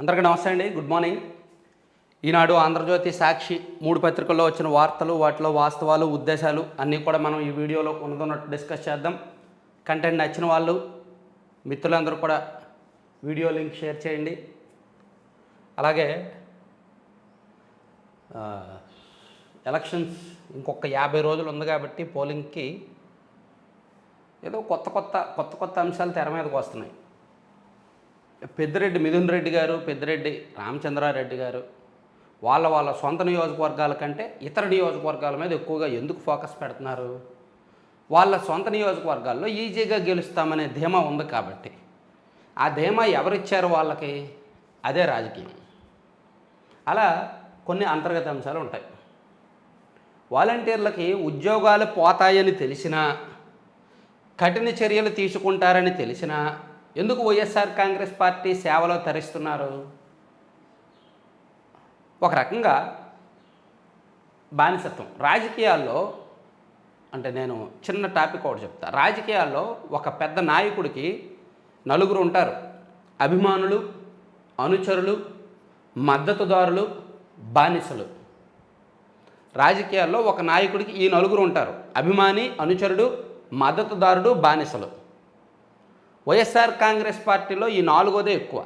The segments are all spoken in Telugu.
అందరికీ నమస్తే అండి. Good morning. ఈనాడు, ఆంధ్రజ్యోతి, సాక్షి 3 పత్రికల్లో వచ్చిన వార్తలు, వాటిలో వాస్తవాలు, ఉద్దేశాలు అన్నీ కూడా మనం ఈ వీడియోలో ఉన్నదన్నట్టు డిస్కస్ చేద్దాం. కంటెంట్ నచ్చిన వాళ్ళు మిత్రులందరూ కూడా వీడియో లింక్ షేర్ చేయండి. అలాగే ఎలక్షన్స్ ఇంకొక 50 రోజులు ఉంది కాబట్టి పోలింగ్కి ఏదో కొత్త అంశాలు తెర మీదకి వస్తున్నాయి. పెద్దిరెడ్డి మిథున్ రెడ్డి గారు, పెద్దిరెడ్డి రామచంద్రారెడ్డి గారు వాళ్ళ సొంత నియోజకవర్గాల కంటే ఇతర నియోజకవర్గాల మీద ఎక్కువగా ఎందుకు ఫోకస్ పెడుతున్నారు? వాళ్ళ సొంత నియోజకవర్గాల్లో ఈజీగా గెలుస్తామనే ధీమా ఉంది కాబట్టి. ఆ ధీమా ఎవరిచ్చారు వాళ్ళకి? అదే రాజకీయం. అలా కొన్ని అంతర్గత అంశాలు ఉంటాయి. వాలంటీర్లకి ఉద్యోగాలు పోతాయని తెలిసినా, కఠిన చర్యలు తీసుకుంటారని తెలిసినా ఎందుకు వైఎస్ఆర్ కాంగ్రెస్ పార్టీ సేవలో తరిస్తున్నారు? ఒక రకంగా బానిసత్వం. రాజకీయాల్లో అంటే నేను చిన్న టాపిక్ ఒకటి చెప్తా. రాజకీయాల్లో ఒక పెద్ద నాయకుడికి నలుగురు ఉంటారు: అభిమానులు, అనుచరులు, మద్దతుదారులు, బానిసలు. రాజకీయాల్లో ఒక నాయకుడికి ఈ నలుగురు ఉంటారు: అభిమాని, అనుచరుడు, మద్దతుదారుడు, బానిసలు. వైఎస్ఆర్ కాంగ్రెస్ పార్టీలో ఈ నాలుగోదే ఎక్కువ,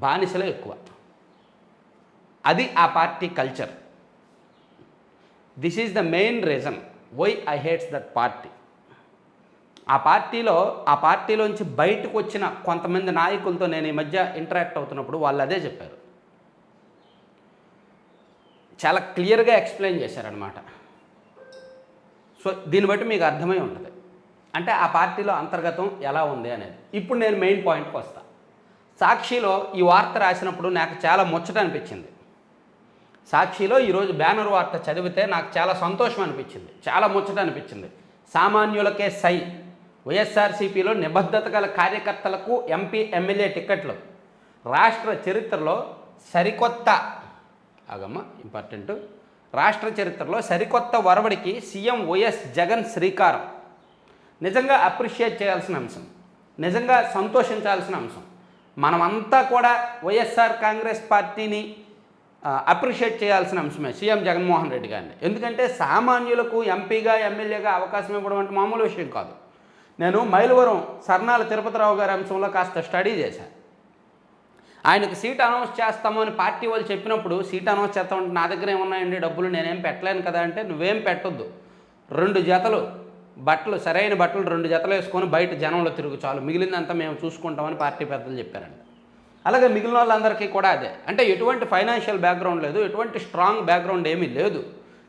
బానిసలే ఎక్కువ. అది ఆ party culture. This is the main reason why I hates that party. ఆ పార్టీలోంచి బయటకు వచ్చిన కొంతమంది నాయకులతో నేను ఈ మధ్య ఇంటరాక్ట్ అవుతున్నప్పుడు వాళ్ళు అదే చెప్పారు. చాలా క్లియర్గా ఎక్స్ప్లెయిన్ చేశారనమాట. సో దీన్ని బట్టి మీకు అర్థమై ఉంటుంది అంటే ఆ పార్టీలో అంతర్గతం ఎలా ఉంది అనేది. ఇప్పుడు నేను మెయిన్ పాయింట్కి వస్తా. సాక్షిలో ఈ వార్త రాసినప్పుడు నాకు చాలా ముచ్చట అనిపించింది. సాక్షిలో ఈరోజు బ్యానర్ వార్త చదివితే నాకు చాలా సంతోషం అనిపించింది, చాలా ముచ్చట అనిపించింది. సామాన్యులకే సై, వైఎస్ఆర్సీపీలో నిబద్ధత గల కార్యకర్తలకు ఎంపీ, ఎమ్మెల్యే టిక్కెట్లు. రాష్ట్ర చరిత్రలో సరికొత్త ఒరవడికి సీఎం వైఎస్ జగన్ శ్రీకారం. నిజంగా అప్రిషియేట్ చేయాల్సిన అంశం, నిజంగా సంతోషించాల్సిన అంశం. మనమంతా కూడా వైఎస్ఆర్ కాంగ్రెస్ పార్టీని అప్రిషియేట్ చేయాల్సిన అంశమే సీఎం జగన్మోహన్ రెడ్డి గారిని. ఎందుకంటే సామాన్యులకు ఎంపీగా, ఎమ్మెల్యేగా అవకాశం ఇవ్వడం అంటే మామూలు విషయం కాదు. నేను మైలవరం సర్నాల తిరుపతిరావు గారి అంశంలో కాస్త స్టడీ చేశాను. ఆయనకు సీట్ అనౌన్స్ చేస్తామని పార్టీ వాళ్ళు చెప్పినప్పుడు, సీట్ అనౌన్స్ చేస్తామంటే నా దగ్గర ఏమున్నాయండి డబ్బులు, నేనేం పెట్టలేను కదా అంటే, నువ్వేం పెట్టొద్దు, 2 జతలు బట్టలు, సరైన బట్టలు 2 జతలు వేసుకొని బయట జనంలో తిరుగు చాలు, మిగిలిందంతా మేము చూసుకుంటామని పార్టీ పెద్దలు చెప్పారంట. అలాగే మిగిలిన వాళ్ళందరికీ కూడా అదే. అంటే ఎటువంటి ఫైనాన్షియల్ బ్యాక్గ్రౌండ్ లేదు, ఎటువంటి స్ట్రాంగ్ బ్యాక్గ్రౌండ్ ఏమీ లేదు.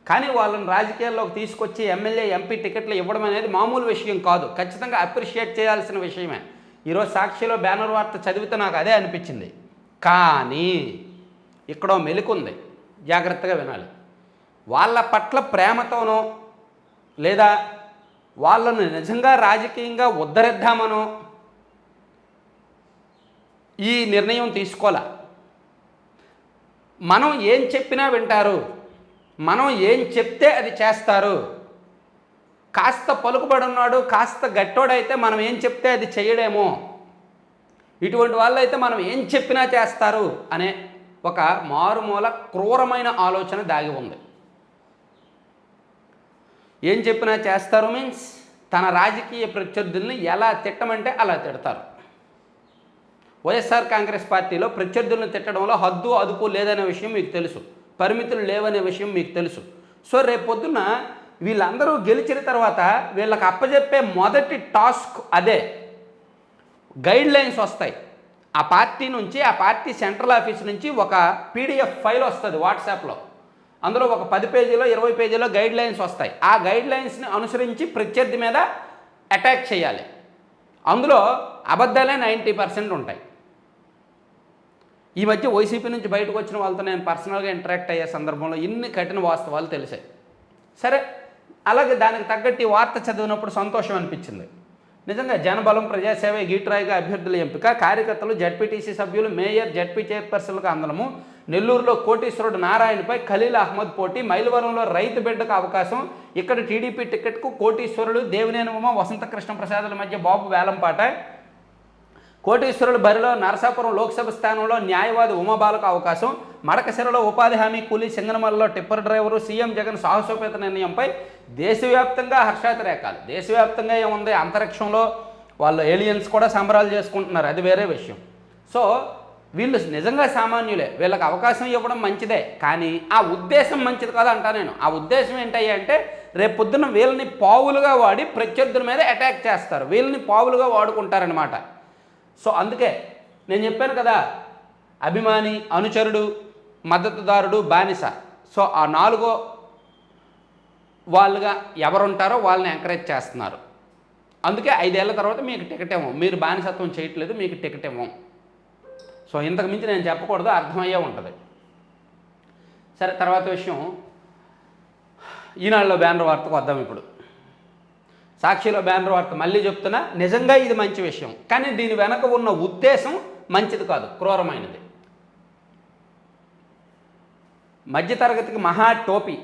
కానీ వాళ్ళని రాజకీయాల్లోకి తీసుకొచ్చి ఎమ్మెల్యే, ఎంపీ టికెట్లు ఇవ్వడం అనేది మామూలు విషయం కాదు, ఖచ్చితంగా అప్రిషియేట్ చేయాల్సిన విషయమే. ఈరోజు సాక్షిలో బ్యానర్ వార్త చదివితే నాకు అదే అనిపించింది. కానీ ఇక్కడో మెలికుంది, జాగ్రత్తగా వినాలి. వాళ్ళ పట్ల ప్రేమతోనో లేదా వాళ్ళను నిజంగా రాజకీయంగా ఉద్ధరిద్దామనో ఈ నిర్ణయం తీసుకోలే. మనం ఏం చెప్పినా వింటారు, మనం ఏం చెప్తే అది చేస్తారు. కాస్త పలుకుబడున్నాడు, కాస్త గట్టోడైతే మనం ఏం చెప్తే అది చేయడేమో, ఇటువంటి వాళ్ళైతే మనం ఏం చెప్పినా చేస్తారు అనే ఒక మారుమూల క్రూరమైన ఆలోచన దాగి ఉంది. ఏం చెప్పినా చేస్తారు మీన్స్ తన రాజకీయ ప్రత్యర్థుల్ని ఎలా తిట్టమంటే అలా తిడతారు. వైఎస్ఆర్ కాంగ్రెస్ పార్టీలో ప్రత్యర్థులను తిట్టడంలో హద్దు అదుపు లేదనే విషయం మీకు తెలుసు, పరిమితులు లేవనే విషయం మీకు తెలుసు. సో రేపు పొద్దున్న వీళ్ళందరూ గెలిచిన తర్వాత వీళ్ళకి అప్పచెప్పే మొదటి టాస్క్ అదే. గైడ్ లైన్స్ వస్తాయి ఆ పార్టీ నుంచి, ఆ పార్టీ సెంట్రల్ ఆఫీస్ నుంచి ఒక పీడిఎఫ్ ఫైల్ వస్తుంది వాట్సాప్లో. అందులో ఒక 10 పేజీలో 20 పేజీలో గైడ్ లైన్స్ వస్తాయి. ఆ గైడ్ లైన్స్ని అనుసరించి ప్రత్యర్థి మీద అటాక్ చేయాలి. అందులో అబద్ధాలే 90% ఉంటాయి. ఈ మధ్య వైసీపీ నుంచి బయటకు వచ్చిన వాళ్ళతో నేను పర్సనల్గా ఇంటరాక్ట్ అయ్యే సందర్భంలో ఇన్ని కఠిన వాస్తవాలు తెలిసాయి. సరే, అలాగే దానికి తగ్గట్టు వార్త చదివినప్పుడు సంతోషం అనిపించింది. నిజంగా జనబలం, ప్రజాసేవ, గీటురాయిగా అభ్యర్థుల ఎంపిక, కార్యకర్తలు, జడ్పీటీసీ సభ్యులు, మేయర్, జడ్పీ చైర్పర్సన్లకు అందడము, నెల్లూరులో కోటీశ్వరుడు నారాయణపై ఖలీల్ అహ్మద్ పోటీ, మైలవరంలో రైతు బిడ్డకు అవకాశం, ఇక్కడ టీడీపీ టికెట్కు కోటీశ్వరుడు, దేవినేని ఉమ, వసంత కృష్ణ ప్రసాదుల మధ్య బాబు వేలంపాట, కోటీశ్వరుల బరిలో నరసాపురం లోక్సభ స్థానంలో న్యాయవాది ఉమాబాలకు అవకాశం, మడకశిరలో ఉపాధి హామీ కూలీ, సింగనమలలో టిప్పర్ డ్రైవరు, సీఎం జగన్ సాహసోపేత నిర్ణయంపై దేశవ్యాప్తంగా హర్షాతిరేకాలు. దేశవ్యాప్తంగా ఏముంది, అంతరిక్షంలో వాళ్ళు ఏలియన్స్ కూడా సంబరాలు చేసుకుంటున్నారు, అది వేరే విషయం. సో వీళ్ళు నిజంగా సామాన్యులే, వీళ్ళకి అవకాశం ఇవ్వడం మంచిదే, కానీ ఆ ఉద్దేశం మంచిది కాదు అంటా నేను. ఆ ఉద్దేశం ఏంటయ్యా అంటే రేపు పొద్దున్న వీళ్ళని పావులుగా వాడి ప్రత్యర్థుల మీద అటాక్ చేస్తారు, వీళ్ళని పావులుగా వాడుకుంటారనమాట. సో అందుకే నేను చెప్పాను కదా, అభిమాని, అనుచరుడు, మద్దతుదారుడు, బానిస. సో ఆ నాలుగో వాళ్ళుగా ఎవరుంటారో వాళ్ళని ఎంకరేజ్ చేస్తున్నారు. అందుకే 5 ఏళ్ల తర్వాత మీకు టికెట్ ఇవ్వం, మీరు బానిసత్వం చేయట్లేదు, మీకు టికెట్ ఇవ్వం. సో ఇంతకు మించి నేను చెప్పకూడదు, అర్థమయ్యే ఉంటుంది. సరే, తర్వాత విషయం ఈనాడులో బ్యానర్ వార్తకు వద్దాం. ఇప్పుడు సాక్షిలో బ్యానర్ వార్త మళ్ళీ చెప్తున్నా, నిజంగా ఇది మంచి విషయం, కానీ దీని వెనక ఉన్న ఉద్దేశం మంచిది కాదు, క్రూరమైనది. మధ్యతరగతికి మహా టోపీ,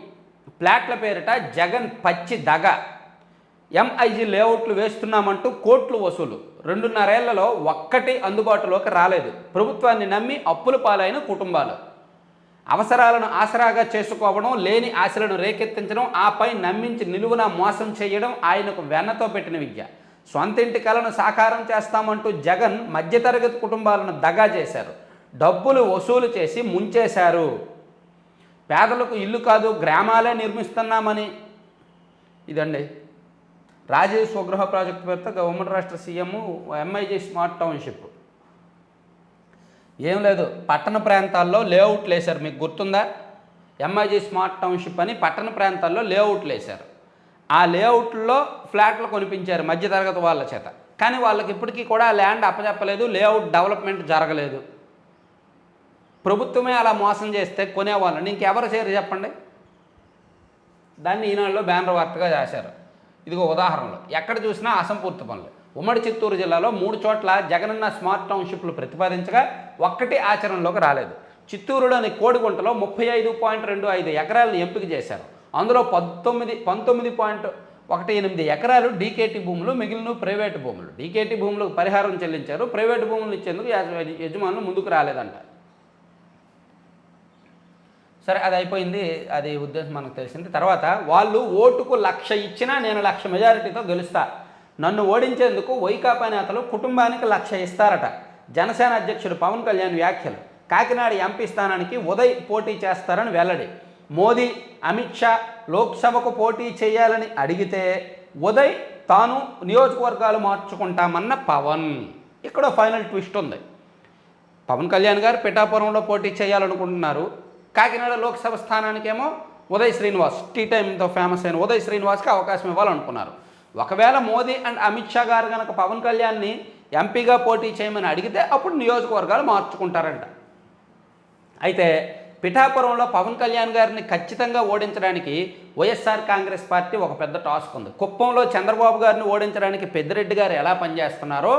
ఫ్లాట్ల పేరిట జగన్ పచ్చి దగ, ఎంఐజీ లేఅవుట్లు వేస్తున్నామంటూ కోట్లు వసూలు, 2.5 ఏళ్లలో ఒక్కటి అందుబాటులోకి రాలేదు, ప్రభుత్వాన్ని నమ్మి అప్పుల పాలైన కుటుంబాలు, అవసరాలను ఆసరాగా చేసుకోవడం, లేని ఆశలను రేకెత్తించడం, ఆపై నమ్మించి నిలువున మోసం చేయడం ఆయనకు వెన్నతో పెట్టిన విద్య. సొంతింటి కలను సాకారం చేస్తామంటూ జగన్ మధ్యతరగతి కుటుంబాలను దగా చేశారు, డబ్బులు వసూలు చేసి ముంచేశారు. పేదలకు ఇల్లు కాదు గ్రామాలే నిర్మిస్తున్నామని, ఇదండి రాజీవ్ స్వగృహ ప్రాజెక్టు పేరుతో ఉమ్మడి రాష్ట్ర సీఎం ఎంఐజీ స్మార్ట్ టౌన్షిప్. ఏం లేదు, పట్టణ ప్రాంతాల్లో లేఅవుట్లు వేశారు, మీకు గుర్తుందా? ఎంఐజీ స్మార్ట్ టౌన్షిప్ అని పట్టణ ప్రాంతాల్లో లేఅవుట్లు వేశారు. ఆ లేఅవుట్లో ఫ్లాట్లు కొనిపించారు మధ్యతరగతి వాళ్ళ చేత, కానీ వాళ్ళకి ఇప్పటికీ కూడా ల్యాండ్ అప్పచెప్పలేదు, లేఅవుట్ డెవలప్మెంట్ జరగలేదు. ప్రభుత్వమే అలా మోసం చేస్తే కొనేవాళ్ళని ఇంకెవరు చేయరు చెప్పండి? దాన్ని ఈనాడులో బ్యానర్ వార్తగా చేశారు. ఇదిగో ఉదాహరణలు, ఎక్కడ చూసినా అసంపూర్తి పనులు. ఉమ్మడి చిత్తూరు జిల్లాలో 3 చోట్ల జగనన్న స్మార్ట్ టౌన్షిప్లు ప్రతిపాదించగా ఒక్కటి ఆచరణలోకి రాలేదు. చిత్తూరులోని కోడిగుంటలో 35.25 ఎకరాలను ఎంపిక చేశారు. అందులో 19.18 ఎకరాలు డీకేటీ భూములు, మిగిలిన ప్రైవేటు భూములు. డీకేటీ భూములకు పరిహారం చెల్లించారు, ప్రైవేటు భూములు ఇచ్చేందుకు యజమానులు ముందుకు రాలేదంట. సరే, అది అయిపోయింది, అది ఉద్దేశం మనకు తెలిసింది. తర్వాత వాళ్ళు ఓటుకు 1,00,000 ఇచ్చినా నేను 1,00,000 మెజారిటీతో గెలుస్తా, నన్ను ఓడించేందుకు వైకాపా నేతలు కుటుంబానికి 1,00,000 ఇస్తారట. జనసేన అధ్యక్షుడు పవన్ కళ్యాణ్ వ్యాఖ్యలు. కాకినాడ ఎంపీ స్థానానికి ఉదయ్ పోటీ చేస్తారని వెల్లడి. మోదీ, అమిత్ షా లోక్సభకు పోటీ చేయాలని అడిగితే ఉదయ్ తాను నియోజకవర్గాలు మార్చుకుంటామన్న పవన్. ఇక్కడ ఫైనల్ ట్విస్ట్ ఉంది. పవన్ కళ్యాణ్ గారు పిఠాపురంలో పోటీ చేయాలనుకుంటున్నారు, కాకినాడ లోక్సభ స్థానానికేమో ఉదయ్ శ్రీనివాస్, టీ టైంతో ఫేమస్ అయిన ఉదయ్ శ్రీనివాస్కి అవకాశం ఇవ్వాలనుకున్నారు. ఒకవేళ మోదీ అండ్ అమిత్ షా గారు కనుక పవన్ కళ్యాణ్ని ఎంపీగా పోటీ చేయమని అడిగితే అప్పుడు నియోజకవర్గాలు మార్చుకుంటారంట. అయితే పిఠాపురంలో పవన్ కళ్యాణ్ గారిని ఖచ్చితంగా ఓడించడానికి వైఎస్ఆర్ కాంగ్రెస్ పార్టీ ఒక పెద్ద టాస్క్ ఉంది. కుప్పంలో చంద్రబాబు గారిని ఓడించడానికి పెద్దిరెడ్డి గారు ఎలా పనిచేస్తున్నారో,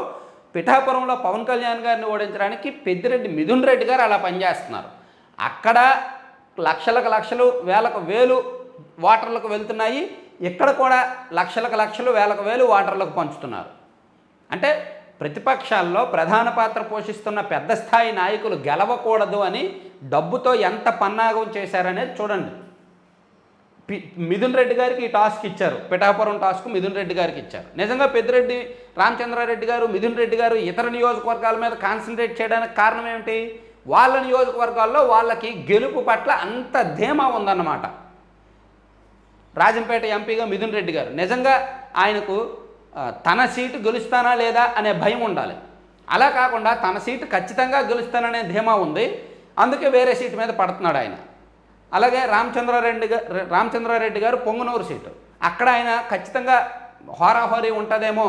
పిఠాపురంలో పవన్ కళ్యాణ్ గారిని ఓడించడానికి పెద్దిరెడ్డి మిథున్ రెడ్డి గారు అలా పనిచేస్తున్నారు. అక్కడ లక్షలకు లక్షలు, వేలకు వేలు వాటర్లకు వెళ్తున్నాయి, ఇక్కడ కూడా లక్షలకు లక్షలు, వేలకు వేలు వాటర్లకు పంచుతున్నారు. అంటే ప్రతిపక్షాల్లో ప్రధాన పాత్ర పోషిస్తున్న పెద్ద స్థాయి నాయకులు గెలవకూడదు అని డబ్బుతో ఎంత పన్నాగం చేశారనేది చూడండి. మిథున్ రెడ్డి గారికి ఈ టాస్క్ ఇచ్చారు, పిఠాపురం టాస్క్ మిథున్ రెడ్డి గారికి ఇచ్చారు. నిజంగా పెద్దిరెడ్డి రామచంద్రారెడ్డి గారు, మిథున్ రెడ్డి గారు ఇతర నియోజకవర్గాల మీద కాన్సన్ట్రేట్ చేయడానికి కారణం ఏమిటి? వాళ్ళ నియోజకవర్గాల్లో వాళ్ళకి గెలుపు పట్ల అంత ధీమా ఉందన్నమాట. రాజంపేట ఎంపీగా మిథున్ రెడ్డి గారు నిజంగా ఆయనకు తన సీటు గెలుస్తానా లేదా అనే భయం ఉండాలి. అలా కాకుండా తన సీటు ఖచ్చితంగా గెలుస్తాననే ధీమా ఉంది, అందుకే వేరే సీటు మీద పడుతున్నాడు ఆయన. అలాగే రామచంద్రారెడ్డి గారు పొంగునూరు సీటు, అక్కడ ఆయన ఖచ్చితంగా హోరాహోరీ ఉంటుందేమో,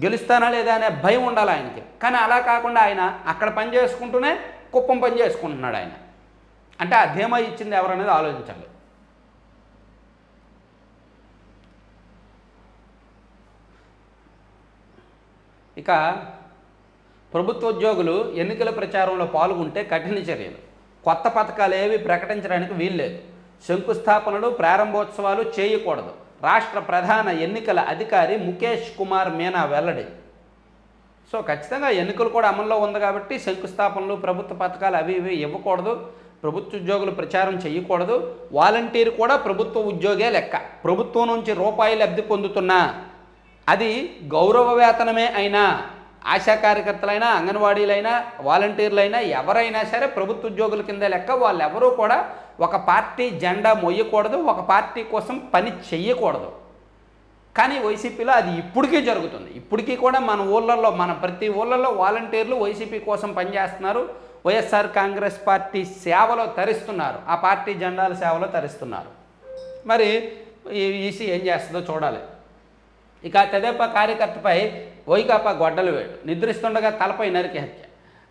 గెలుస్తానా లేదా అనే భయం ఉండాలి ఆయనకి. కానీ అలా కాకుండా ఆయన అక్కడ పని చేసుకుంటూనే కుప్పం పని చేసుకుంటున్నాడు ఆయన. అంటే ఆ ధీమా ఇచ్చింది ఎవరనేది ఆలోచించాలి. ఇక ప్రభుత్వ ఉద్యోగులు ఎన్నికల ప్రచారంలో పాల్గొంటే కఠిన చర్యలు, కొత్త పథకాలు ఏవి ప్రకటించడానికి వీల్లేదు, శంకుస్థాపనలు ప్రారంభోత్సవాలు చేయకూడదు, రాష్ట్ర ప్రధాన ఎన్నికల అధికారి ముఖేష్ కుమార్ మీనా వెల్లడి. సో ఖచ్చితంగా ఎన్నికలు కూడా అమల్లో ఉంది కాబట్టి శంకుస్థాపనలు ప్రభుత్వ పథకాలు అవి ఇవి ఇవ్వకూడదు, ప్రభుత్వ ఉద్యోగులు ప్రచారం చేయకూడదు. వాలంటీర్ కూడా ప్రభుత్వ ఉద్యోగే లెక్క. ప్రభుత్వం నుంచి రూపాయి లబ్ధి పొందుతున్నా అది గౌరవ వేతనమే అయినా ఆశా కార్యకర్తలైనా అంగన్వాడీలైనా వాలంటీర్లైనా ఎవరైనా సరే ప్రభుత్వ ఉద్యోగుల కింద లెక్క. వాళ్ళెవరూ కూడా ఒక పార్టీ జెండా మొయ్యకూడదు, ఒక పార్టీ కోసం పని చెయ్యకూడదు. కానీ వైసీపీలో అది ఇప్పటికీ జరుగుతుంది. ఇప్పటికీ కూడా మన ఊళ్ళల్లో ప్రతి ఊళ్ళల్లో వాలంటీర్లు వైసీపీ కోసం పనిచేస్తున్నారు, వైఎస్ఆర్ కాంగ్రెస్ పార్టీ సేవలో తరిస్తున్నారు, ఆ పార్టీ జెండాల సేవలో తరిస్తున్నారు. మరి ఈ ఈసీ ఏం చేస్తుందో చూడాలి. ఇక తెదేపా కార్యకర్తపై వైకాపా గొడ్డలు వేడు, నిద్రిస్తుండగా తలపై నరికి హత్య.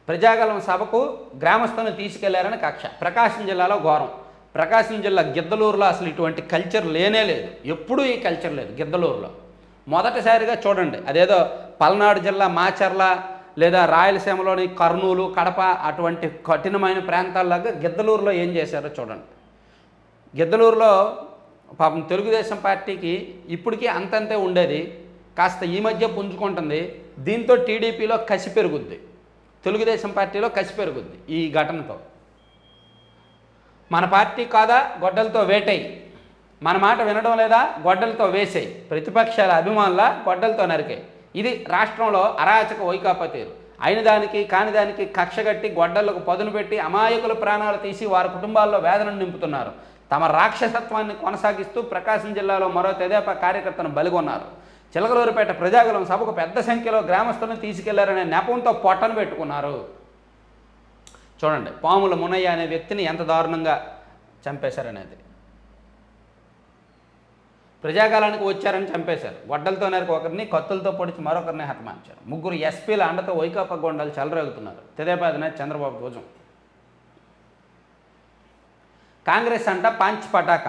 ప్రజాగలం సభకు గ్రామస్తులను తీసుకెళ్లారని కక్ష. ప్రకాశం జిల్లాలో ఘోరం. ప్రకాశం జిల్లా గిద్దలూరులో అసలు ఇటువంటి కల్చర్ లేనే లేదు, ఎప్పుడూ ఈ కల్చర్ లేదు గిద్దలూరులో. మొదటిసారిగా చూడండి, అదేదో పల్నాడు జిల్లా మాచర్ల లేదా రాయలసీమలోని కర్నూలు కడప అటువంటి కఠినమైన ప్రాంతాల్లాగా గిద్దలూరులో ఏం చేశారో చూడండి. గిద్దలూరులో పాపం తెలుగుదేశం పార్టీకి ఇప్పటికీ అంతంతే ఉండేది, కాస్త ఈ మధ్య పుంజుకుంటుంది. దీంతో టీడీపీలో కసి పెరుగుద్ది, తెలుగుదేశం పార్టీలో కసి పెరుగుద్ది ఈ ఘటనతో. మన పార్టీ కాదా గొడ్డలతో వేటై, మన మాట వినడం లేదా గొడ్డలతో వేసేయి, ప్రతిపక్షాల అభిమానుల గొడ్డలతో నరికాయి. ఇది రాష్ట్రంలో అరాచక వైకాపా తీరు. అయిన దానికి కాని దానికి కక్షగట్టి గొడ్డలకు పదును పెట్టి అమాయకుల ప్రాణాలు తీసి వారి కుటుంబాల్లో వేదనను నింపుతున్నారు. తమ రాక్షసత్వాన్ని కొనసాగిస్తూ ప్రకాశం జిల్లాలో మరో తెదేపా కార్యకర్తను బలిగొన్నారు. చిలకలూరుపేట ప్రజాగలం సభకు పెద్ద సంఖ్యలో గ్రామస్తులను తీసుకెళ్లారనే నెపంతో పొట్టను పెట్టుకున్నారు. చూడండి, పాముల మునయ్య అనే వ్యక్తిని ఎంత దారుణంగా చంపేశారనేది. ప్రజాగాలానికి వచ్చారని చంపేశారు, గొడ్డలతో నరికి ఒకరిని, కత్తులతో పొడిచి మరొకరిని హతమార్చారు. ముగ్గురు ఎస్పీల అండతో వైకాపా గొండాలు చెలరేగుతున్నారు. తెదేపా అధినేత చంద్రబాబు ధ్వజం. కాంగ్రెస్ అంట పాంచ్ పటాక,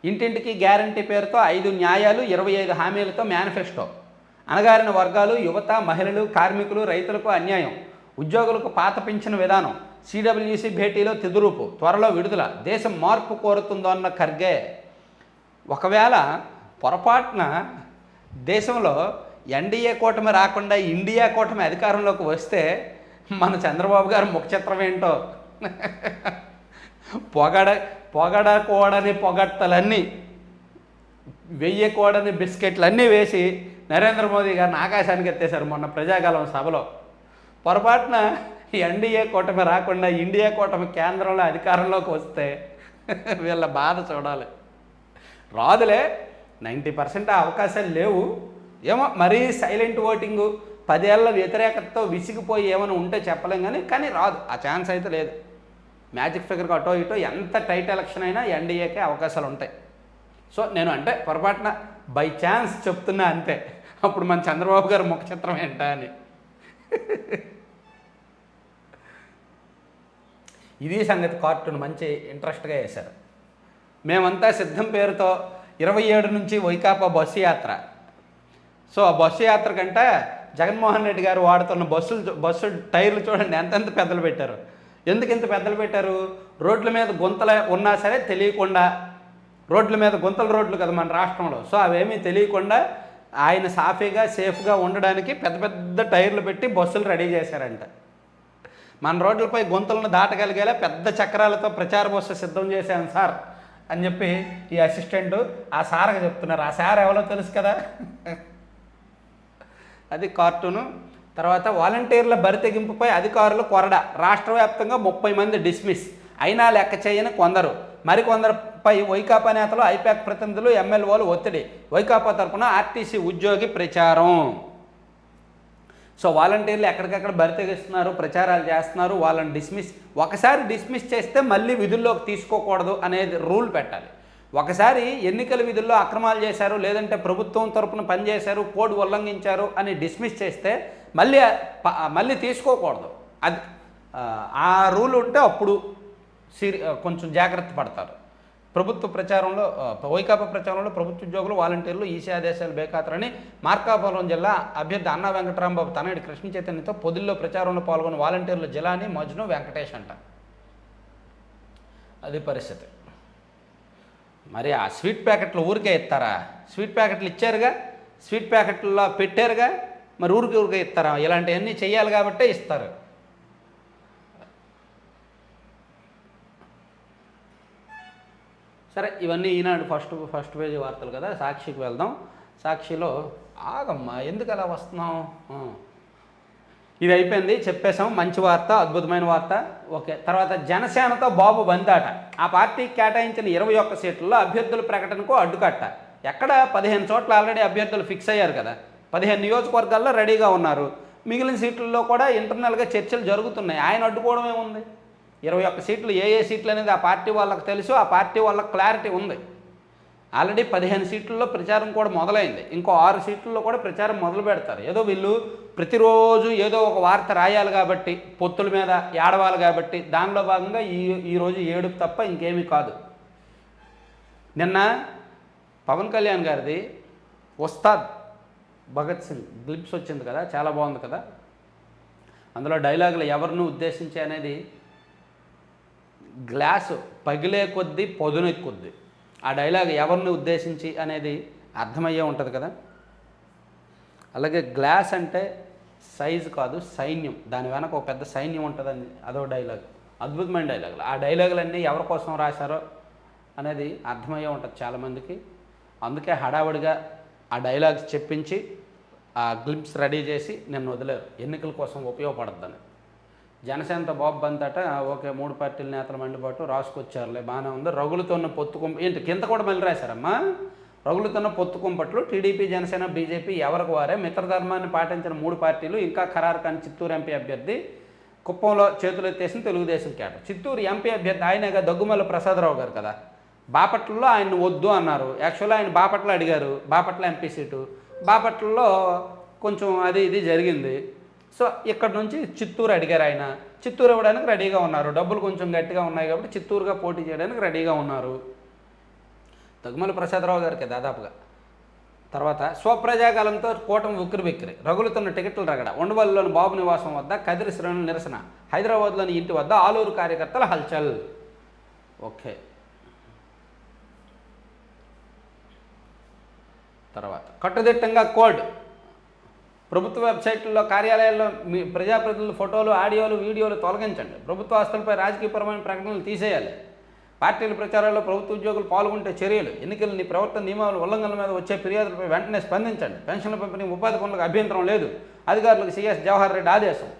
ఇంటింటికి గ్యారంటీ పేరుతో 5 న్యాయాలు 25 హామీలతో మేనిఫెస్టో. అణగారిన వర్గాలు, యువత, మహిళలు, కార్మికులు, రైతులకు అన్యాయం. ఉద్యోగులకు పాత పింఛను విధానం. సిడబ్ల్యూసీ భేటీలో తిదురూపు, త్వరలో విడుదల. దేశం మార్పు కోరుతుందో అన్న ఖర్గే. ఒకవేళ పొరపాటున దేశంలో ఎన్డీఏ కూటమి రాకుండా ఇండియా కూటమి అధికారంలోకి వస్తే మన చంద్రబాబు గారు ముఖచిత్రం ఏంటో. పొగడకూడని పొగట్టలన్నీ, వెయ్యకూడని బిస్కెట్లన్నీ వేసి నరేంద్ర మోదీ గారిని ఆకాశానికి ఎత్తేశారు మొన్న ప్రజాగలం సభలో. పొరపాటున ఎన్డీఏ కూటమి రాకుండా ఇండియా కూటమి కేంద్రంలో అధికారంలోకి వస్తే వీళ్ళ బాధ చూడాలి. రాదులే, 90% అవకాశాలు లేవు. ఏమో మరీ సైలెంట్ ఓటింగు, 10 ఏళ్ల వ్యతిరేకతతో విసిగిపోయి ఏమైనా ఉంటే చెప్పలేం, కానీ రాదు, ఆ ఛాన్స్ అయితే లేదు. మ్యాజిక్ ఫిగర్కి అటో ఇటో ఎంత టైట్ ఎలక్షన్ అయినా ఎన్డీఏకే అవకాశాలు ఉంటాయి. సో నేను అంటే పొరపాటున బై ఛాన్స్ చెప్తున్నా అంతే. అప్పుడు మన చంద్రబాబు గారు ముఖ చిత్రం ఏంటా అని. ఇది సంగతి. కార్టూన్ మంచి ఇంట్రెస్ట్గా వేశారు. మేమంతా సిద్ధం పేరుతో 27 నుంచి వైకాపా బస్సు యాత్ర. సో ఆ బస్సు యాత్ర కంటే జగన్మోహన్ రెడ్డి గారు వాడుతున్న బస్సు టైర్లు చూడండి ఎంతెంత పెద్దలు పెట్టారు. ఎందుకు ఇంత పెద్దలు పెట్టారు? రోడ్ల మీద గుంతలు ఉన్నా సరే తెలియకుండా, రోడ్ల మీద గుంతల రోడ్లు కదా మన రాష్ట్రంలో, సో అవేమీ తెలియకుండా ఆయన సాఫీగా సేఫ్గా ఉండడానికి పెద్ద పెద్ద టైర్లు పెట్టి బస్సులు రెడీ చేశారంట. మన రోడ్లపై గుంతలను దాటగలిగేలా పెద్ద చక్రాలతో ప్రచార బస్సు సిద్ధం చేశాను సార్ అని చెప్పి ఈ అసిస్టెంట్ ఆ సార్కి చెప్తున్నారు. ఆ సార్ ఎవరో తెలుసు కదా. అది కార్టూను. తర్వాత వాలంటీర్ల బరితెగింపుపై అధికారులు కొరడ. రాష్ట్ర వ్యాప్తంగా 30 మంది డిస్మిస్ అయినా లెక్క చేయని కొందరు. మరికొందరుపై వైకాపా నేతలు, ఐపాక్ ప్రతినిధులు, ఎమ్మెల్యేలు ఒత్తిడి. వైకాపా తరఫున ఆర్టీసీ ఉద్యోగి ప్రచారం. సో వాలంటీర్లు ఎక్కడికక్కడ బరితెగిస్తున్నారు, ప్రచారాలు చేస్తున్నారు, వాళ్ళని ఒకసారి డిస్మిస్ చేస్తే మళ్ళీ విధుల్లోకి తీసుకోకూడదు అనేది రూల్ పెట్టాలి. ఒకసారి ఎన్నికల విధుల్లో అక్రమాలు చేశారు, లేదంటే ప్రభుత్వం తరపున పనిచేశారు, కోడ్ ఉల్లంఘించారు అని డిస్మిస్ చేస్తే మళ్ళీ తీసుకోకూడదు. అది ఆ రూల్ ఉంటే అప్పుడు కొంచెం జాగ్రత్త పడతారు. ప్రభుత్వ ప్రచారంలో, వైకాపా ప్రచారంలో ప్రభుత్వ ఉద్యోగులు, వాలంటీర్లు ఈసీ ఆదేశాలు బేఖాతరని మార్కాపురం జిల్లా అభ్యర్థి అన్నా వెంకటరాంబాబు తనయుడు కృష్ణ చైతన్యతో పొదిల్లో ప్రచారంలో పాల్గొన్న వాలంటీర్లు జిలాని, మజ్ను, వెంకటేష్ అంట. అది పరిస్థితి. మరి ఆ స్వీట్ ప్యాకెట్లు ఊరికే ఇస్తారా? స్వీట్ ప్యాకెట్లు ఇచ్చారుగా, స్వీట్ ప్యాకెట్లో పెట్టారుగా, మరి ఊరికే ఇస్తారా? ఇలాంటివన్నీ చేయాలి కాబట్టే ఇస్తారు. సరే, ఇవన్నీ ఈనాడు ఫస్ట్ పేజీ వార్తలు కదా. సాక్షికి వెళ్దాం. సాక్షిలో ఆగమ్మా, ఎందుకు అలా వస్తున్నాం? ఇది అయిపోయింది, చెప్పేశాం. మంచి వార్త, అద్భుతమైన వార్త. ఓకే, తర్వాత జనసేనతో బాబు బంతాట. ఆ పార్టీకి కేటాయించిన 21 సీట్లలో అభ్యర్థుల ప్రకటనకు అడ్డుకట్ట. ఎక్కడ 15 చోట్ల ఆల్రెడీ అభ్యర్థులు ఫిక్స్ అయ్యారు కదా. 15 నియోజకవర్గాల్లో రెడీగా ఉన్నారు. మిగిలిన సీట్లలో కూడా ఇంటర్నల్గా చర్చలు జరుగుతున్నాయి. ఆయన అడ్డుకోవడం ఏముంది? 21 సీట్లు ఏ సీట్లు అనేది ఆ పార్టీ వాళ్ళకి తెలుసు. ఆ పార్టీ వాళ్ళకి క్లారిటీ ఉంది. ఆల్రెడీ 15 సీట్లలో ప్రచారం కూడా మొదలైంది. ఇంకో 6 సీట్లలో కూడా ప్రచారం మొదలు పెడతారు. ఏదో వీళ్ళు ప్రతిరోజు ఏదో ఒక వార్త రాయాలి కాబట్టి, పొత్తుల మీద ఏడవాలి కాబట్టి, దానిలో భాగంగా ఈరోజు ఏడుపు తప్ప ఇంకేమీ కాదు. నిన్న పవన్ కళ్యాణ్ గారిది ఉస్తాద్ భగత్ సింగ్ గ్లిప్స్ వచ్చింది కదా, చాలా బాగుంది కదా. అందులో డైలాగులు ఎవరిని ఉద్దేశించి అనేది గ్లాసు పగిలే కొద్దీ పొదునెక్కుద్ది. ఆ డైలాగ్ ఎవరిని ఉద్దేశించి అనేది అర్థమయ్యే ఉంటుంది కదా. అలాగే గ్లాస్ అంటే సైజు కాదు, సైన్యం. దాని వెనక ఒక పెద్ద సైన్యం ఉంటుందని అదో డైలాగ్. అద్భుతమైన డైలాగులు. ఆ డైలాగులన్నీ ఎవరి కోసం రాశారో అనేది అర్థమయ్యే ఉంటుంది చాలామందికి. అందుకే హడావుడిగా ఆ డైలాగ్స్ చెప్పించి ఆ గ్లింప్స్ రెడీ చేసి నిన్ను వదిలేరు. ఎన్నికల కోసం ఉపయోగపడద్దని. జనసేనతో బాబు బంతట. ఓకే, 3 పార్టీల నేతల మండిపాటు రాసుకొచ్చారులే, బాగానే ఉంది. రగులుతున్న పొత్తుకుంప ఏంటి కింద కూడా మళ్ళీ రాశారమ్మా. రగులుతున్న పొత్తుకుంపట్లు టీడీపీ, జనసేన, బీజేపీ ఎవరికి వారే. మిత్రధర్మాన్ని పాటించిన 3 పార్టీలు ఇంకా ఖరారు కాని చిత్తూరు ఎంపీ అభ్యర్థి. కుప్పంలో చేతులెత్తేసిన తెలుగుదేశం కేటర్. చిత్తూరు ఎంపీ అభ్యర్థి ఆయనగా దగ్గుమల్ల ప్రసాదరావు గారు కదా. బాపట్లలో ఆయన వద్దు అన్నారు. యాక్చువల్గా ఆయన బాపట్ల అడిగారు, బాపట్ల ఎంపీ సీటు. బాపట్లలో కొంచెం అది ఇది జరిగింది. సో ఇక్కడ నుంచి చిత్తూరు అడిగారు. ఆయన చిత్తూరు ఇవ్వడానికి రెడీగా ఉన్నారు. డబ్బులు కొంచెం గట్టిగా ఉన్నాయి కాబట్టి చిత్తూరుగా పోటీ చేయడానికి రెడీగా ఉన్నారు దగ్గుమల్ల ప్రసాదరావు గారికి దాదాపుగా. తర్వాత స్వప్రజాకాలంతో కూటమి ఉక్కిరిబిక్కిరి. రగులుతున్న టికెట్ల రగడ. ఉండవల్లిలోని బాబు నివాసం వద్ద కదిరి శ్రేణుల నిరసన. హైదరాబాద్లోని ఇంటి వద్ద ఆలూరు కార్యకర్తల హల్చల్. ఓకే, తర్వాత కట్టుదిట్టంగా కోడ్. ప్రభుత్వ వెబ్సైట్లలో, కార్యాలయాల్లో మీ ప్రజాప్రతినిధుల ఫోటోలు, ఆడియోలు, వీడియోలు తొలగించండి. ప్రభుత్వ ఆస్తులపై రాజకీయపరమైన ప్రకటనలు తీసేయాలి. పార్టీల ప్రచారాల్లో ప్రభుత్వ ఉద్యోగులు పాల్గొంటే చర్యలు. ఎన్నికల ప్రవర్తన నియమావళి ఉల్లంఘనల మీద వచ్చే ఫిర్యాదులపై వెంటనే స్పందించండి. పెన్షన్ల పంపిణీ, ఉపాధి పనులకు అభ్యంతరం లేదు. అధికారులకు సిఎస్ జవహర్ రెడ్డి ఆదేశం.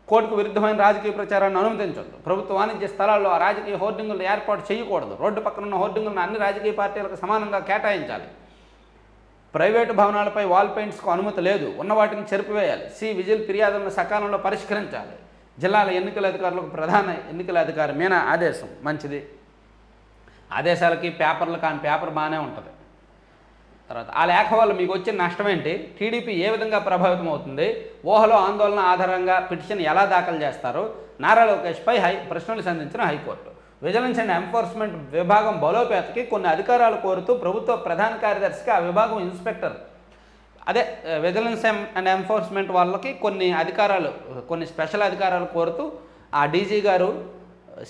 కోర్టుకు విరుద్ధమైన రాజకీయ ప్రచారాన్ని అనుమతించొద్దు. ప్రభుత్వ వాణిజ్య స్థలాల్లో రాజకీయ హోర్డింగులు ఏర్పాటు చేయకూడదు. రోడ్డు పక్కనున్న హోర్డింగులను అన్ని రాజకీయ పార్టీలకు సమానంగా కేటాయించాలి. ప్రైవేటు భవనాలపై వాల్ పెయింట్స్కు అనుమతి లేదు. ఉన్న వాటిని చెరిపివేయాలి. విజిల్ ఫిర్యాదులను సకాలంలో పరిష్కరించాలి. జిల్లాల ఎన్నికల అధికారులకు ప్రధాన ఎన్నికల అధికారి మీనా ఆదేశం. మంచిది. ఆదేశాలకి పేపర్లకు ఆమె పేపర్ బాగానే ఉంటుంది. తర్వాత ఆ లేఖ వల్ల మీకు వచ్చిన నష్టం ఏంటి? టీడీపీ ఏ విధంగా ప్రభావితం అవుతుంది? ఊహలో ఆందోళన ఆధారంగా పిటిషన్ ఎలా దాఖలు చేస్తారు? నారా లోకేష్పై ప్రశ్నలు సంధించిన హైకోర్టు. విజిలెన్స్ అండ్ ఎన్ఫోర్స్మెంట్ విభాగం బలోపేతకి కొన్ని అధికారాలు కోరుతూ ప్రభుత్వ ప్రధాన కార్యదర్శికి ఆ విభాగం ఇన్స్పెక్టర్ విజిలెన్స్ అండ్ ఎన్ఫోర్స్మెంట్ వాళ్ళకి కొన్ని అధికారాలు, కొన్ని స్పెషల్ అధికారాలు కోరుతూ ఆ డీజీ గారు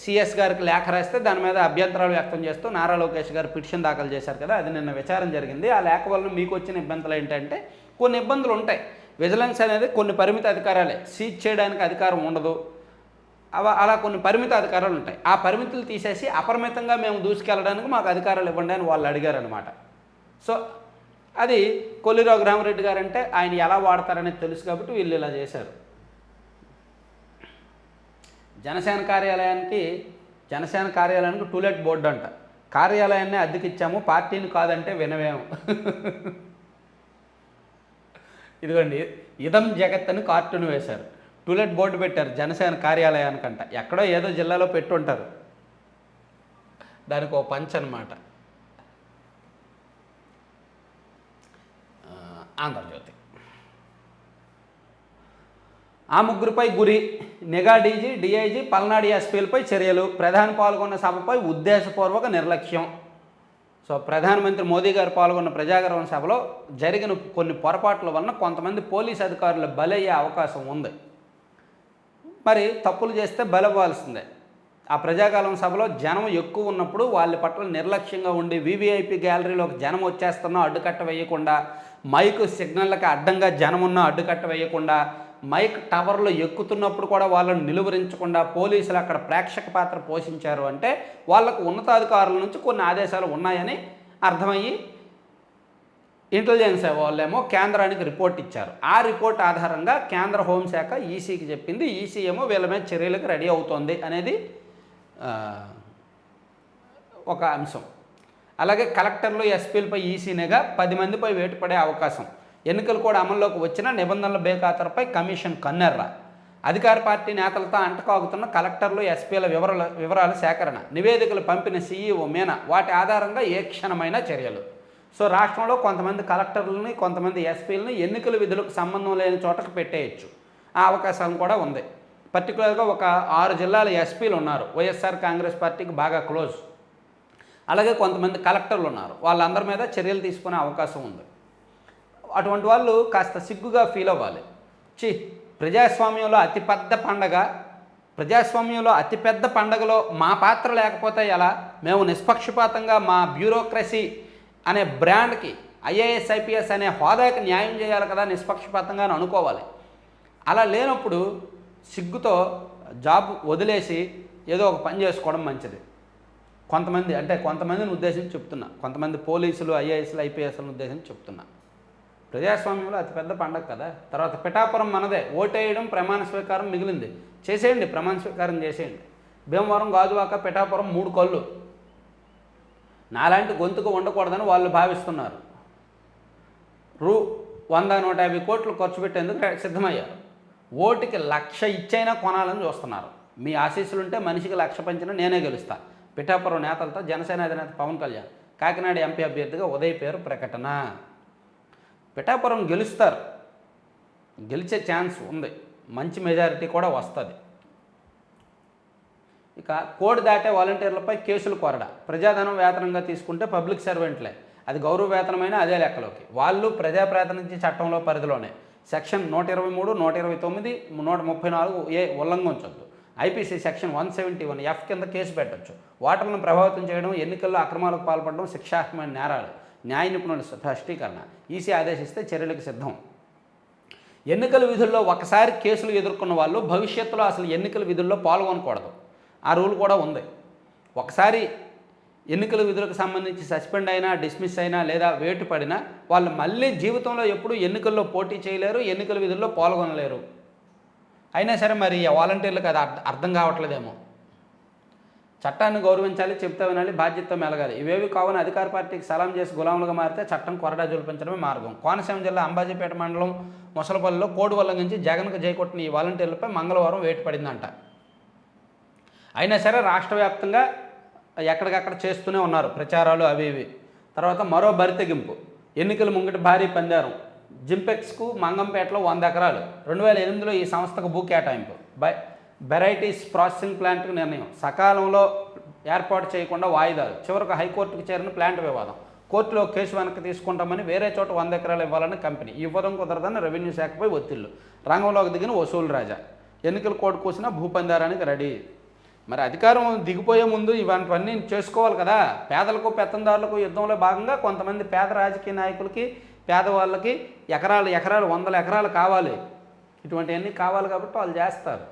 సిఎస్ గారికి లేఖ రాస్తే దాని మీద అభ్యంతరాలు వ్యక్తం చేస్తూ నారా లోకేష్ గారు పిటిషన్ దాఖలు చేశారు కదా. అది నిన్న విచారణ జరిగింది. ఆ లేఖ వల్ల మీకు వచ్చిన ఇబ్బందులు ఏంటంటే కొన్ని ఇబ్బందులు ఉంటాయి. విజిలెన్స్ అనేది కొన్ని పరిమిత అధికారాలే, సీజ్ చేయడానికి అధికారం ఉండదు. అలా కొన్ని పరిమిత అధికారాలు ఉంటాయి. ఆ పరిమితులు తీసేసి అపరిమితంగా మేము దూసుకెళ్ళడానికి మాకు అధికారాలు ఇవ్వండి అని వాళ్ళు అడిగారనమాట. సో అది కొల్లి రఘురామరెడ్డి గారు అంటే ఆయన ఎలా వాడతారనేది తెలుసు కాబట్టి వీళ్ళు ఇలా చేశారు. జనసేన కార్యాలయానికి టూలెట్ బోర్డు అంట. కార్యాలయాన్ని అద్దెకిచ్చాము, పార్టీని కాదంటే వినవేము. ఇదిగోండి, ఇదం జగత్ అని కార్టూన్ వేశారు. టూలెట్ బోర్డు పెట్టారు జనసేన కార్యాలయానికంట. ఎక్కడో ఏదో జిల్లాలో పెట్టుంటారు. దానికి ఓ పంచ్ అనమాట. ఆంధ్రజ్యోతి. ఆ ముగ్గురిపై గురి. నిఘా డీజీ, డిఐజీ, పల్నాడు ఎస్పీలపై చర్యలు. ప్రధాని పాల్గొన్న సభపై ఉద్దేశపూర్వక నిర్లక్ష్యం. సో ప్రధానమంత్రి మోదీ గారు పాల్గొన్న ప్రజాగరణ సభలో జరిగిన కొన్ని పొరపాట్ల వలన కొంతమంది పోలీసు అధికారులు బలయ్యే అవకాశం ఉంది. మరి తప్పులు చేస్తే బలవ్వాల్సిందే. ఆ ప్రజాకాలం సభలో జనం ఎక్కువ ఉన్నప్పుడు వాళ్ళ పట్ల నిర్లక్ష్యంగా ఉండి వీవీఐపీ గ్యాలరీలోకి జనం వచ్చేస్తున్నా అడ్డుకట్ట వేయకుండా మైక్ సిగ్నళ్ళకి అడ్డంగా జనమున్న అడ్డుకట్ట వేయకుండా, మైక్ టవర్లు ఎక్కుతున్నప్పుడు కూడా వాళ్ళని నిలువరించకుండా పోలీసులు అక్కడ ప్రేక్షక పాత్ర పోషించారు అంటే వాళ్ళకు ఉన్నతాధికారుల నుంచి కొన్ని ఆదేశాలు ఉన్నాయని అర్థమయ్యి ఇంటెలిజెన్స్ వాళ్ళేమో కేంద్రానికి రిపోర్ట్ ఇచ్చారు. ఆ రిపోర్ట్ ఆధారంగా కేంద్ర హోంశాఖ ఈసీకి చెప్పింది. ఈసీ ఏమో వీళ్ళ మీద చర్యలకు రెడీ అవుతోంది అనేది ఒక అంశం. అలాగే కలెక్టర్లు, ఎస్పీలపై ఈసీనేగా 10 మందిపై వేటు పడే అవకాశం. ఎన్నికలు కూడా అమల్లోకి వచ్చిన నిబంధనల బేఖాతరుపై కమిషన్ కన్నెర్ర. అధికార పార్టీ నేతలతో అంటకాగుతున్న కలెక్టర్లు, ఎస్పీల వివరాల సేకరణ. నివేదికలు పంపిన సీఈఓ మీనా. వాటి ఆధారంగా ఏ క్షణమైన చర్యలు. సో రాష్ట్రంలో కొంతమంది కలెక్టర్లని, కొంతమంది ఎస్పీలని ఎన్నికల విధులకు సంబంధం లేని చోటకు పెట్టేయచ్చు. ఆ అవకాశం కూడా ఉంది. పర్టికులర్గా ఒక 6 జిల్లాల ఎస్పీలు ఉన్నారు, వైఎస్ఆర్ కాంగ్రెస్ పార్టీకి బాగా క్లోజ్. అలాగే కొంతమంది కలెక్టర్లు ఉన్నారు, వాళ్ళందరి మీద చర్యలు తీసుకునే అవకాశం ఉంది. అటువంటి వాళ్ళు కాస్త సిగ్గుగా ఫీల్ అవ్వాలి. ప్రజాస్వామ్యంలో అతిపెద్ద పండగలో మా పాత్ర లేకపోతే ఎలా? మేము నిష్పక్షపాతంగా మా బ్యూరోక్రసీ అనే బ్రాండ్కి, ఐఏఎస్ ఐపీఎస్ అనే హోదాకి న్యాయం చేయాలి కదా నిష్పక్షపాతంగా అని అనుకోవాలి. అలా లేనప్పుడు సిగ్గుతో జాబ్ వదిలేసి ఏదో ఒక పని చేసుకోవడం మంచిది. కొంతమందిని ఉద్దేశించి చెప్తున్నా, కొంతమంది పోలీసులు, ఐఏఎస్లు, ఐపీఎస్లను ఉద్దేశించి చెప్తున్నా. ప్రజాస్వామ్యంలో అతిపెద్ద పండగ కదా. తర్వాత పిఠాపురం మనదే, ఓటేయడం, ప్రమాణ స్వీకారం మిగిలింది. చేసేయండి, ప్రమాణ స్వీకారం చేసేయండి. భీమవరం, గాజువాక, పిఠాపురం 3 కళ్ళు. నాలాంటి గొంతుకు ఉండకూడదని వాళ్ళు భావిస్తున్నారు. 100-150 కోట్లు ఖర్చు పెట్టేందుకు సిద్ధమయ్యారు. ఓటుకి 1,00,000 ఇచ్చైనా కొనాలని చూస్తున్నారు. మీ ఆశీస్సులుంటే మనిషికి 1,00,000 పంచినా నేనే గెలుస్తా. పిఠాపురం నేతలతో జనసేన అధినేత పవన్ కళ్యాణ్. కాకినాడ ఎంపీ అభ్యర్థిగా ఉదయ్ పేరు ప్రకటన. పిఠాపురం గెలుస్తారు, గెలిచే ఛాన్స్ ఉంది, మంచి మెజారిటీ కూడా వస్తుంది. ఇక కోడ్ దాటే వాలంటీర్లపై కేసులు కొరడ. ప్రజాధనం వేతనంగా తీసుకుంటే పబ్లిక్ సర్వెంట్లే, అది గౌరవ వేతనమైన అదే లెక్కలోకి. వాళ్ళు ప్రజా ప్రాతినిధ్య చట్టంలో పరిధిలోనే సెక్షన్ 123, 129, 134 ఉల్లంఘించొద్దు. ఐపీసీ సెక్షన్ 171F కింద కేసు పెట్టచ్చు. ఓటర్లను ప్రభావితం చేయడం, ఎన్నికల్లో అక్రమాలకు పాల్పడడం శిక్షార్హమైన నేరాలు. న్యాయ నిపుణుల స్పష్టీకరణ. ఈసీ ఆదేశిస్తే చర్యలకు సిద్ధం. ఎన్నికల విధుల్లో ఒకసారి కేసులు ఎదుర్కొన్న వాళ్ళు భవిష్యత్తులో అసలు ఎన్నికల విధుల్లో పాల్గొనకూడదు. ఆ రూల్ కూడా ఉంది. ఒకసారి ఎన్నికల విధులకు సంబంధించి సస్పెండ్ అయినా, డిస్మిస్ అయినా లేదా వేటు పడినా వాళ్ళు మళ్ళీ జీవితంలో ఎప్పుడూ ఎన్నికల్లో పోటీ చేయలేరు, ఎన్నికల విధుల్లో పాల్గొనలేరు. అయినా సరే మరి వాలంటీర్లకు అది అర్థం కావట్లేదేమో. చట్టాన్ని గౌరవించాలి, చెప్తే వినాలి, బాధ్యతతో మెలగాలి. ఇవేవి కావని అధికార పార్టీకి సలాం చేసి గులాములుగా మారితే చట్టం కొరడా జులిపించడమే మార్గం. కోనసీమ జిల్లా అంబాజీపేట మండలం ముసలపల్లిలో కోడ్ ఉల్లంఘించి జగన్కు జైకొట్టిన ఈ వాలంటీర్లపై మంగళవారం వేటు పడిందంట. అయినా సరే రాష్ట్ర వ్యాప్తంగా ఎక్కడికక్కడ చేస్తూనే ఉన్నారు ప్రచారాలు అవి ఇవి. తర్వాత మరో బరితెగింపు. ఎన్నికల ముంగిట భారీ పందారం. జింపెక్స్కు మంగంపేటలో 100 ఎకరాలు. 2008లో ఈ సంస్థకు భూ కేటాయింపు. వెరైటీస్ ప్రాసెసింగ్ ప్లాంట్కు నిర్ణయం. సకాలంలో ఏర్పాటు చేయకుండా వాయిదాలు. చివరకు హైకోర్టుకు చేరిన ప్లాంట్ వివాదం. కోర్టులో కేసు వెనక్కి తీసుకుంటామని వేరే చోట 100 ఎకరాలు ఇవ్వాలని కంపెనీ. ఇవ్వడం కుదరదని రెవెన్యూ శాఖపై ఒత్తిళ్లు. రంగంలోకి దిగిన వసూలు రాజా. ఎన్నికల కోడ్ కూసిన భూపందారానికి రెడీ. మరి అధికారం దిగిపోయే ముందు ఇవన్నీ చేసుకోవాలి కదా. పేదలకు, పెత్తందారులకు యుద్ధంలో భాగంగా కొంతమంది పేద రాజకీయ నాయకులకి, పేదవాళ్ళకి ఎకరాలు 100 ఎకరాలు కావాలి. ఇటువంటివన్నీ కావాలి కాబట్టి వాళ్ళు చేస్తారు.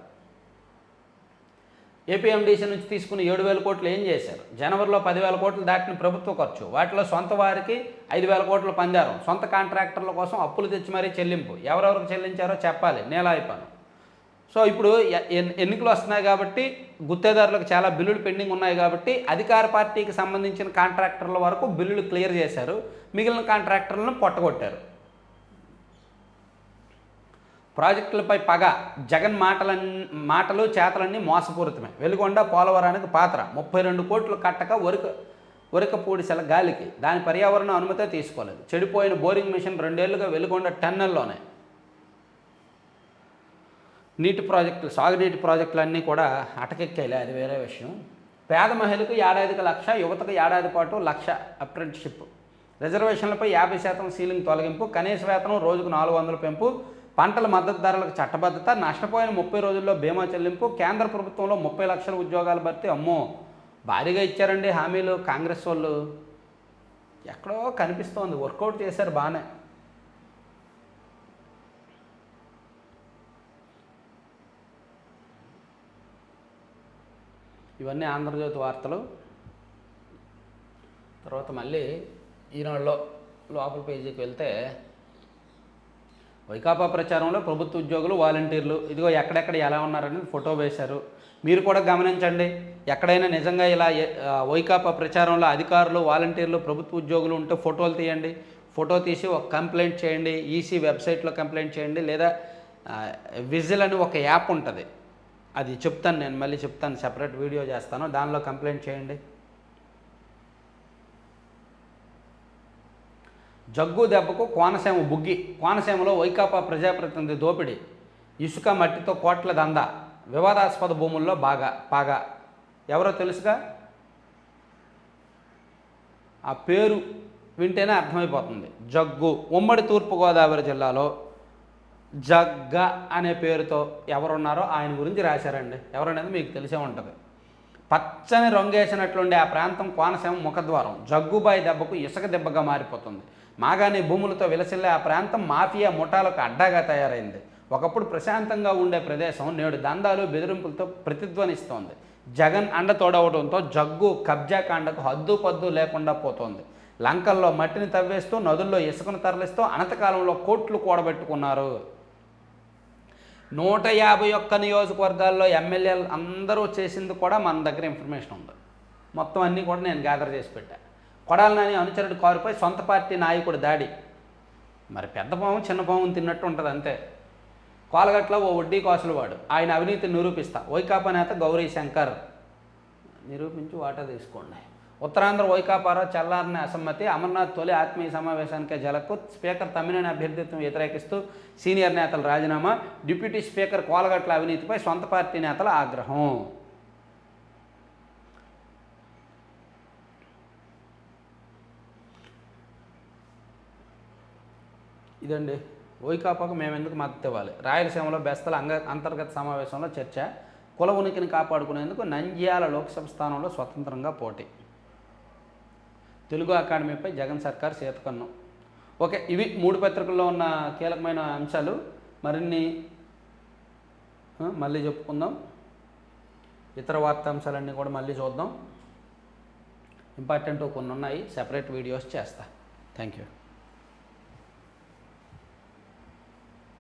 ఏపీఎండీసీ నుంచి తీసుకుని 7,000 కోట్లు ఏం చేశారు? జనవరిలో 10,000 కోట్లు దాటిన ప్రభుత్వ ఖర్చు. వాటిలో సొంత వారికి 5,000 కోట్లు పందారు. సొంత కాంట్రాక్టర్ల కోసం అప్పులు తెచ్చి మరీ చెల్లింపు. ఎవరెవరికి చెల్లించారో చెప్పాలి. నేలాయిపాను. సో ఇప్పుడు ఎన్నికలు వస్తున్నాయి కాబట్టి గుత్తేదారులకు చాలా బిల్లులు పెండింగ్ ఉన్నాయి కాబట్టి అధికార పార్టీకి సంబంధించిన కాంట్రాక్టర్ల వరకు బిల్లులు క్లియర్ చేశారు. మిగిలిన కాంట్రాక్టర్లను పొట్టగొట్టారు. ప్రాజెక్టులపై పగ. జగన్ మాటలు చేతలన్నీ మోసపూరితమే. వెలుగొండ పోలవరానికి పాత్ర. 32 కోట్లు కట్టక ఒరికపూడిసెల గాలికి. దాని పర్యావరణ అనుమతే తీసుకోలేదు. చెడిపోయిన బోరింగ్ మిషన్ 2 ఏళ్లుగా వెలుగొండ టన్నెల్లోనే. సాగునీటి ప్రాజెక్టులన్నీ కూడా అటకెక్కాయిలే, అది వేరే విషయం. పేద మహిళకు ఏడాదికి 1,00,000, యువతకు ఏడాది పాటు 1,00,000 అప్రెంటిస్షిప్. రిజర్వేషన్లపై 50% సీలింగ్ తొలగింపు. కనీస వేతనం రోజుకు 400 పెంపు. పంటల మద్దతు ధరలకు చట్టబద్ధత. నష్టపోయిన 30 రోజుల్లో బీమా చెల్లింపు. కేంద్ర ప్రభుత్వంలో 30 లక్షల ఉద్యోగాలు భర్తీ. అమ్మో, భారీగా ఇచ్చారండి హామీలు కాంగ్రెస్ వాళ్ళు. ఎక్కడో కనిపిస్తోంది, వర్కౌట్ చేశారు బాగానే. ఇవన్నీ ఆంధ్రజ్యోతి వార్తలు. తర్వాత మళ్ళీ ఈనాడులో లోపల పేజీకి వెళ్తే వైకాపా ప్రచారంలో ప్రభుత్వ ఉద్యోగులు వాలంటీర్లు ఇదిగో ఎక్కడెక్కడ ఎలా ఉన్నారని ఫోటో వేశారు. మీరు కూడా గమనించండి. ఎక్కడైనా నిజంగా ఇలా వైకాపా ప్రచారంలో అధికారులు వాలంటీర్లు ప్రభుత్వ ఉద్యోగులు ఉంటే ఫోటోలు తీయండి. ఫోటో తీసి ఒక కంప్లైంట్ చేయండి. ఈసీ వెబ్సైట్లో కంప్లైంట్ చేయండి. లేదా విజిల్ అని ఒక యాప్ ఉంటుంది, అది చెప్తాను, నేను మళ్ళీ చెప్తాను, సెపరేట్ వీడియో చేస్తాను, దానిలో కంప్లైంట్ చేయండి. జగ్గు దెబ్బకు కోనసీమ బుగ్గి. కోనసీమలో వైకాపా ప్రజాప్రతినిధి దోపిడీ, ఇసుక మట్టితో కోట్ల దందా, వివాదాస్పద భూముల్లో పాగా. ఎవరో తెలుసుగా? ఆ పేరు వింటేనే అర్థమైపోతుంది. జగ్గు. ఉమ్మడి తూర్పుగోదావరి జిల్లాలో జగ్గ అనే పేరుతో ఎవరున్నారో ఆయన గురించి రాశారండి. ఎవరనేది మీకు తెలిసే ఉంటుంది. పచ్చని రంగేసినట్లుండే ఆ ప్రాంతం కోనసీమ ముఖద్వారం. జగ్గుబాయి దెబ్బకు ఇసుక దెబ్బగా మారిపోతుంది. మాగాని భూములతో విలసిల్లే ఆ ప్రాంతం మాఫియా ముఠాలకు అడ్డాగా తయారైంది. ఒకప్పుడు ప్రశాంతంగా ఉండే ప్రదేశం నేడు దందాలు బెదిరింపులతో ప్రతిధ్వనిస్తోంది. జగన్ అండ తోడవడంతో జగ్గు కబ్జా కాండకు హద్దు పద్దు లేకుండా పోతోంది. లంకల్లో మట్టిని తవ్వేస్తూ నదుల్లో ఇసుకను తరలిస్తూ అనంతకాలంలో కోట్లు కూడబెట్టుకున్నారు. 151 నియోజకవర్గాల్లో ఎమ్మెల్యేలు అందరూ చేసింది కూడా మన దగ్గర ఇన్ఫర్మేషన్ ఉంది. మొత్తం అన్నీ కూడా నేను గ్యాదర్ చేసి పెట్టా. కొడాలి నాని అనుచరుడు కారుపై సొంత పార్టీ నాయకుడు దాడి. మరి పెద్ద పాము చిన్న పాము తిన్నట్టు ఉంటుంది అంతే. కోలగట్లో ఓ వడ్డీ కాసులు వాడు, ఆయన అవినీతిని నిరూపిస్తా. వైకాపా నేత గౌరీ శంకర్ నిరూపించి వాటా తీసుకోండి. ఉత్తరాంధ్ర వైకాపాలో చల్లారిన అసమ్మతి. అమర్నాథ్ తొలి ఆత్మీయ సమావేశానికే జలకు. స్పీకర్ తమ్మినేని అభ్యర్థిత్వం వ్యతిరేకిస్తూ సీనియర్ నేతల రాజీనామా. డిప్యూటీ స్పీకర్ కోలగట్ల అవినీతిపై సొంత పార్టీ నేతల ఆగ్రహం. ఇదండి వైకాపాకు మేము ఎందుకు మద్దతు ఇవ్వాలి. రాయలసీమలో బెస్తల అంతర్గత సమావేశంలో చర్చ. కుల ఉనికిని కాపాడుకునేందుకు నంద్యాల లోక్సభ స్థానంలో స్వతంత్రంగా పోటీ. తెలుగు అకాడమీపై జగన్ సర్కార్ చేతకన్ను. ఓకే, ఇవి 3 పత్రికల్లో ఉన్న కీలకమైన అంశాలు. మరిన్ని మళ్ళీ చెప్పుకుందాం. ఇతర వార్తాంశాలన్నీ కూడా మళ్ళీ చూద్దాం. ఇంపార్టెంట్ కొన్ని ఉన్నాయి, సెపరేట్ వీడియోస్ చేస్తా. Thank you.